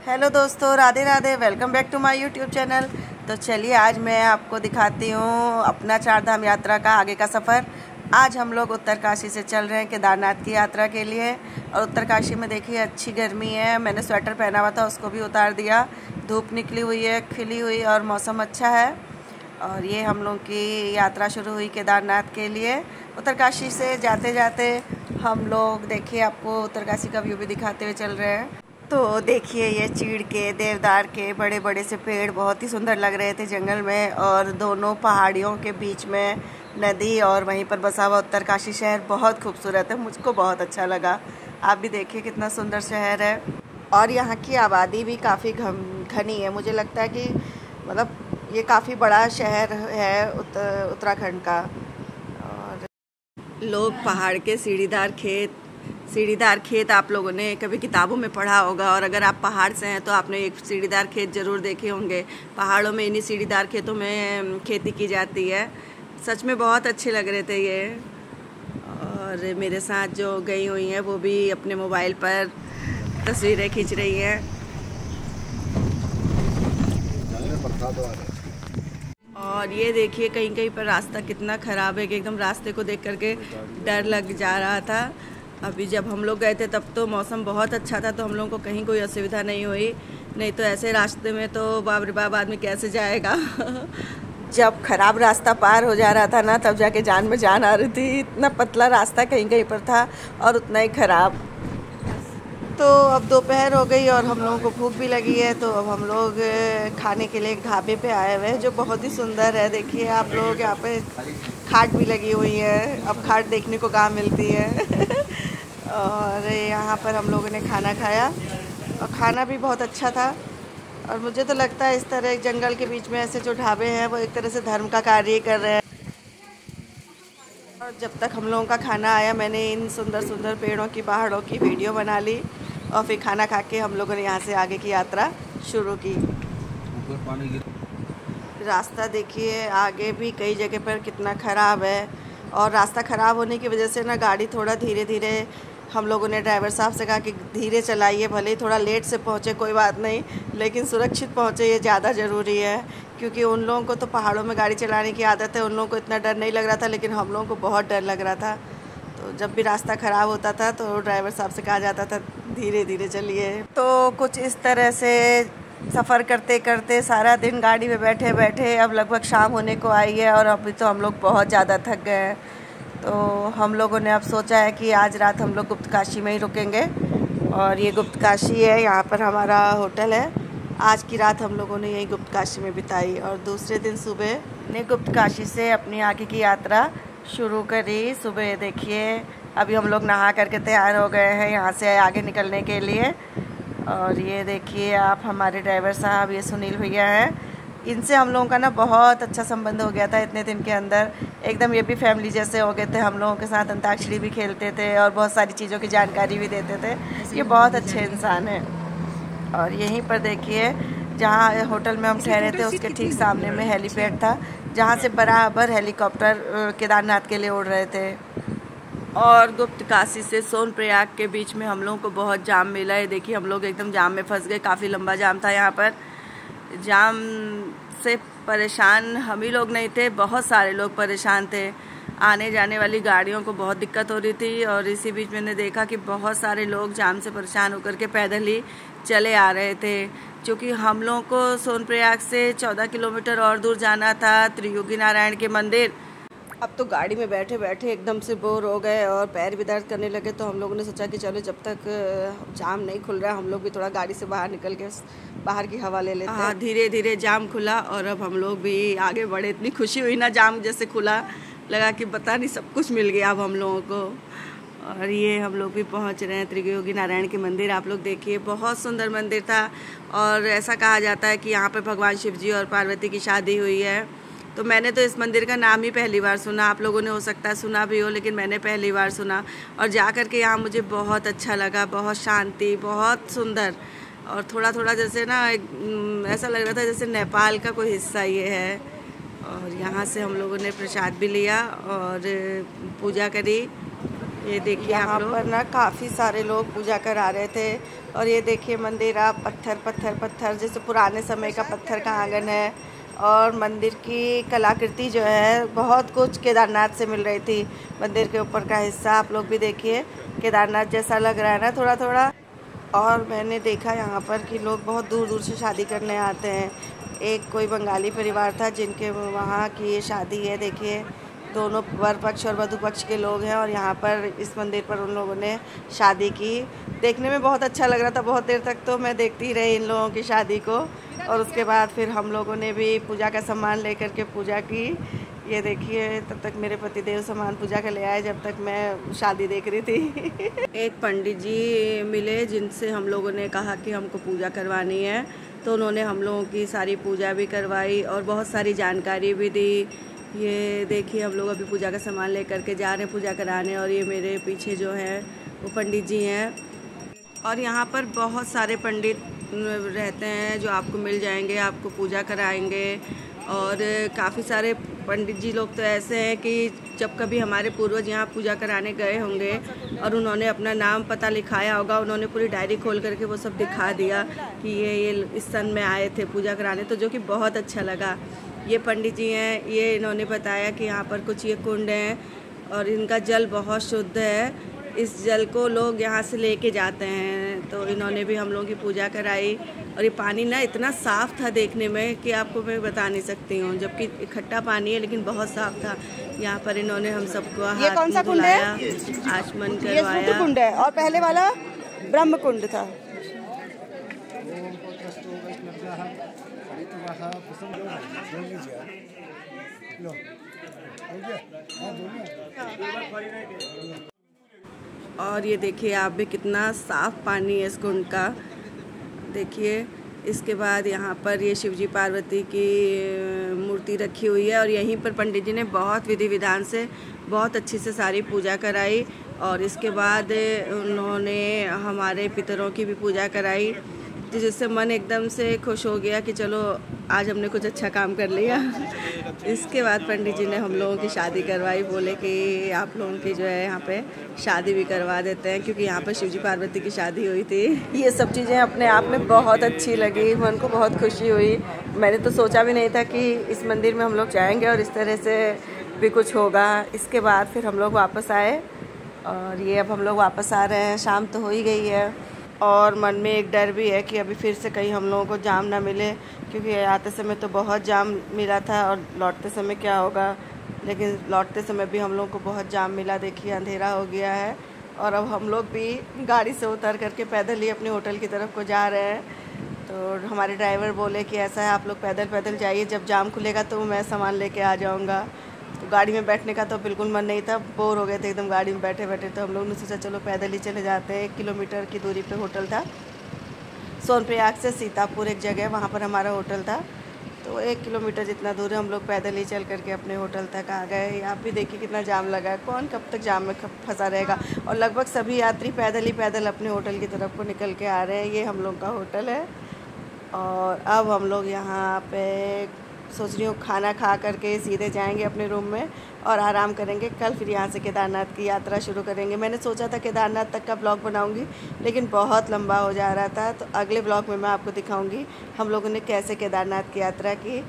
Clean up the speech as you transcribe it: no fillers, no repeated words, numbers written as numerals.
Hello दोस्तों, Radhe Radhe. Welcome back to my YouTube channel. तो चलिए आज मैं आपको दिखाती हूँ अपना 4 धाम यात्रा का आगे का सफ़र। आज हम लोग उत्तरकाशी से चल रहे हैं केदारनाथ की यात्रा के लिए। और उत्तरकाशी में देखिए अच्छी गर्मी है। मैंने स्वेटर पहना हुआ था, उसको भी उतार दिया। धूप निकली हुई है, खिली हुई, और मौसम अच्छा है। और ये हम लोग की यात्रा शुरू हुई केदारनाथ के लिए। उत्तरकाशी से जाते जाते हम लोग देखिए आपको उत्तरकाशी का व्यू भी दिखाते हुए चल रहे हैं। तो देखिए ये चीड़ के, देवदार के बड़े बड़े से पेड़ बहुत ही सुंदर लग रहे थे जंगल में, और दोनों पहाड़ियों के बीच में नदी, और वहीं पर बसा हुआ उत्तरकाशी शहर बहुत खूबसूरत है। मुझको बहुत अच्छा लगा। आप भी देखिए कितना सुंदर शहर है। और यहाँ की आबादी भी काफ़ी घनी है। मुझे लगता है कि मतलब ये काफ़ी बड़ा शहर है उत्तराखंड का। और लोग पहाड़ के सीढ़ीदार खेत आप लोगों ने कभी किताबों में पढ़ा होगा, और अगर आप पहाड़ से हैं तो आपने एक सीढ़ीदार खेत ज़रूर देखे होंगे। पहाड़ों में इन्हीं सीढ़ीदार खेतों में खेती की जाती है। सच में बहुत अच्छे लग रहे थे ये। और मेरे साथ जो गई हुई हैं वो भी अपने मोबाइल पर तस्वीरें खींच रही हैं। और ये देखिए कहीं कहीं पर रास्ता कितना ख़राब है कि एकदम रास्ते को देख करके डर लग जा रहा था। अभी जब हम लोग गए थे तब तो मौसम बहुत अच्छा था, तो हम लोगों को कहीं कोई असुविधा नहीं हुई। नहीं तो ऐसे रास्ते में तो बाप रे बाप आदमी कैसे जाएगा। जब ख़राब रास्ता पार हो जा रहा था ना, तब जाके जान में जान आ रही थी। इतना पतला रास्ता कहीं कहीं पर था और उतना ही ख़राब। तो अब दोपहर हो गई और हम लोगों को भूख भी लगी है। तो अब हम लोग खाने के लिए एक ढाबे पे आए हुए हैं जो बहुत ही सुंदर है। देखिए आप लोग, यहाँ पे खाट भी लगी हुई है। अब खाट देखने को कहाँ मिलती है। और यहाँ पर हम लोगों ने खाना खाया, और खाना भी बहुत अच्छा था। और मुझे तो लगता है इस तरह जंगल के बीच में ऐसे जो ढाबे हैं वो एक तरह से धर्म का कार्य कर रहे हैं। और जब तक हम लोगों का खाना आया, मैंने इन सुंदर सुंदर पेड़ों की, पहाड़ों की वीडियो बना ली। और फिर खाना खा के हम लोगों ने यहाँ से आगे की यात्रा शुरू की। रास्ता देखिए आगे भी कई जगह पर कितना ख़राब है। और रास्ता ख़राब होने की वजह से ना गाड़ी थोड़ा धीरे धीरे, हम लोगों ने ड्राइवर साहब से कहा कि धीरे चलाइए, भले ही थोड़ा लेट से पहुँचे कोई बात नहीं, लेकिन सुरक्षित पहुँचे, ये ज़्यादा ज़रूरी है। क्योंकि उन लोगों को तो पहाड़ों में गाड़ी चलाने की आदत है, उन लोगों को इतना डर नहीं लग रहा था, लेकिन हम लोगों को बहुत डर लग रहा था। तो जब भी रास्ता ख़राब होता था तो ड्राइवर साहब से कहा जाता था धीरे धीरे चलिए। तो कुछ इस तरह से सफ़र करते करते सारा दिन गाड़ी में बैठे बैठे अब लगभग शाम होने को आई है, और अभी तो हम लोग बहुत ज़्यादा थक गए हैं। तो हम लोगों ने अब सोचा है कि आज रात हम लोग गुप्तकाशी में ही रुकेंगे। और ये गुप्तकाशी है, यहाँ पर हमारा होटल है। आज की रात हम लोगों ने यही गुप्तकाशी में बिताई, और दूसरे दिन सुबह ने गुप्तकाशी से अपनी आगे की यात्रा शुरू करी। सुबह देखिए अभी हम लोग नहा करके तैयार हो गए हैं यहाँ से आगे निकलने के लिए। और ये देखिए आप, हमारे ड्राइवर साहब ये सुनील भैया हैं। इनसे हम लोगों का ना बहुत अच्छा संबंध हो गया था इतने दिन के अंदर। एकदम ये भी फैमिली जैसे हो गए थे। हम लोगों के साथ अंताक्षरी भी खेलते थे और बहुत सारी चीज़ों की जानकारी भी देते थे। ये बहुत अच्छे इंसान हैं। और यहीं पर देखिए जहाँ होटल में हम ठहरे थे उसके ठीक सामने में हेलीपैड था, जहाँ से बराबर हेलीकॉप्टर केदारनाथ के लिए उड़ रहे थे। और गुप्तकाशी से सोनप्रयाग के बीच में हम लोगों को बहुत जाम मिला है। देखिए हम लोग एकदम जाम में फंस गए। काफ़ी लंबा जाम था यहाँ पर। जाम से परेशान हम ही लोग नहीं थे, बहुत सारे लोग परेशान थे। आने जाने वाली गाड़ियों को बहुत दिक्कत हो रही थी। और इसी बीच मैंने देखा कि बहुत सारे लोग जाम से परेशान होकर के पैदल ही चले आ रहे थे। क्योंकि हम लोगों को सोनप्रयाग से 14 किलोमीटर और दूर जाना था त्रियोगी नारायण के मंदिर। अब तो गाड़ी में बैठे बैठे एकदम से बोर हो गए और पैर भी दर्द करने लगे। तो हम लोगों ने सोचा कि चलो जब तक जाम नहीं खुल रहा हम लोग भी थोड़ा गाड़ी से बाहर निकल के बाहर की हवा ले लेते हैं। हाँ, धीरे धीरे जाम खुला और अब हम लोग भी आगे बढ़े। इतनी खुशी हुई ना, जाम जैसे खुला लगा कि पता नहीं सब कुछ मिल गया अब हम लोगों को। और ये हम लोग भी पहुंच रहे हैं त्रियोगी नारायण के मंदिर। आप लोग देखिए बहुत सुंदर मंदिर था। और ऐसा कहा जाता है कि यहाँ पर भगवान शिव जी और पार्वती की शादी हुई है। तो मैंने तो इस मंदिर का नाम ही पहली बार सुना। आप लोगों ने हो सकता है सुना भी हो, लेकिन मैंने पहली बार सुना। और जा कर के यहाँ मुझे बहुत अच्छा लगा। बहुत शांति, बहुत सुंदर। और थोड़ा थोड़ा जैसे ना ऐसा लग रहा था जैसे नेपाल का कोई हिस्सा ये है। और यहाँ से हम लोगों ने प्रसाद भी लिया और पूजा करी। ये देखिए यहाँ पर ना काफ़ी सारे लोग पूजा करा रहे थे। और ये देखिए मंदिर, आप पत्थर पत्थर पत्थर, जैसे पुराने समय का पत्थर का आंगन है। और मंदिर की कलाकृति जो है बहुत कुछ केदारनाथ से मिल रही थी। मंदिर के ऊपर का हिस्सा आप लोग भी देखिए, केदारनाथ जैसा लग रहा है ना थोड़ा थोड़ा। और मैंने देखा यहाँ पर कि लोग बहुत दूर दूर से शादी करने आते हैं। एक कोई बंगाली परिवार था जिनके वहाँ की ये शादी है। देखिए दोनों वर पक्ष और वधु पक्ष के लोग हैं और यहाँ पर इस मंदिर पर उन लोगों ने शादी की। देखने में बहुत अच्छा लग रहा था। बहुत देर तक तो मैं देखती ही रही इन लोगों की शादी को। और उसके बाद फिर हम लोगों ने भी पूजा का सामान लेकर के पूजा की। ये देखिए तब तक मेरे पतिदेव सामान पूजा का ले आए जब तक मैं शादी देख रही थी। एक पंडित जी मिले जिनसे हम लोगों ने कहा कि हमको पूजा करवानी है, तो उन्होंने हम लोगों की सारी पूजा भी करवाई और बहुत सारी जानकारी भी दी। ये देखिए हम लोग अभी पूजा का सामान लेकर के जा रहे हैं पूजा कराने। और ये मेरे पीछे जो है वो पंडित जी हैं। और यहाँ पर बहुत सारे पंडित रहते हैं जो आपको मिल जाएंगे, आपको पूजा कराएंगे। और काफ़ी सारे पंडित जी लोग तो ऐसे हैं कि जब कभी हमारे पूर्वज यहाँ पूजा कराने गए होंगे और उन्होंने अपना नाम पता लिखाया होगा, उन्होंने पूरी डायरी खोल करके वो सब दिखा दिया कि ये इस सन में आए थे पूजा कराने, तो जो कि बहुत अच्छा लगा। ये पंडित जी हैं, ये इन्होंने बताया कि यहाँ पर कुछ ये कुंड हैं और इनका जल बहुत शुद्ध है। इस जल को लोग यहाँ से लेके जाते हैं। तो इन्होंने भी हम लोगों की पूजा कराई। और ये पानी ना इतना साफ़ था देखने में कि आपको मैं बता नहीं सकती हूँ, जबकि इकट्ठा पानी है लेकिन बहुत साफ़ था। यहाँ पर इन्होंने हम सबको हाथ धुलाया, आचमन करवाया। कुंड है और पहले वाला ब्रह्म कुंड था। और ये देखिए आप भी कितना साफ़ पानी है इस कुंड का। देखिए इसके बाद यहाँ पर ये शिवजी पार्वती की मूर्ति रखी हुई है और यहीं पर पंडित जी ने बहुत विधि विधान से बहुत अच्छी से सारी पूजा कराई। और इसके बाद उन्होंने हमारे पितरों की भी पूजा कराई, जिससे मन एकदम से खुश हो गया कि चलो आज हमने कुछ अच्छा काम कर लिया। इसके बाद पंडित जी ने हम लोगों की शादी करवाई। बोले कि आप लोगों की जो है यहाँ पे शादी भी करवा देते हैं, क्योंकि यहाँ पर शिवजी पार्वती की शादी हुई थी। ये सब चीज़ें अपने आप में बहुत अच्छी लगी, मन को बहुत खुशी हुई। मैंने तो सोचा भी नहीं था कि इस मंदिर में हम लोग जाएंगे और इस तरह से भी कुछ होगा। इसके बाद फिर हम लोग वापस आए और ये अब हम लोग वापस आ रहे हैं। शाम तो हो ही गई है और मन में एक डर भी है कि अभी फिर से कहीं हम लोगों को जाम ना मिले, क्योंकि आते समय तो बहुत जाम मिला था और लौटते समय क्या होगा। लेकिन लौटते समय भी हम लोगों को बहुत जाम मिला। देखिए अंधेरा हो गया है और अब हम लोग भी गाड़ी से उतर करके पैदल ही अपने होटल की तरफ को जा रहे हैं। तो हमारे ड्राइवर बोले कि ऐसा है आप लोग पैदल पैदल जाइए, जब जाम खुलेगा तो मैं सामान लेके आ जाऊँगा। तो गाड़ी में बैठने का तो बिल्कुल मन नहीं था, बोर हो गए थे एकदम गाड़ी में बैठे बैठे। तो हम लोग ने सोचा चलो पैदल ही चले जाते हैं। 1 किलोमीटर की दूरी पे होटल था। सोनप्रयाग से सीतापुर एक जगह, वहाँ पर हमारा होटल था। तो 1 किलोमीटर जितना दूर है हम लोग पैदल ही चल करके अपने होटल तक आ गए। आप भी देखिए कितना जाम लगा है, कौन कब तक जाम में फंसा रहेगा। और लगभग सभी यात्री पैदल ही पैदल अपने होटल की तरफ को निकल के आ रहे हैं। ये हम लोग का होटल है और अब हम लोग यहाँ पे सोच रही हूँ खाना खा करके सीधे जाएंगे अपने रूम में और आराम करेंगे। कल फिर यहाँ से केदारनाथ की यात्रा शुरू करेंगे। मैंने सोचा था केदारनाथ तक का ब्लॉग बनाऊंगी, लेकिन बहुत लंबा हो जा रहा था। तो अगले ब्लॉग में मैं आपको दिखाऊंगी हम लोगों ने कैसे केदारनाथ की यात्रा की।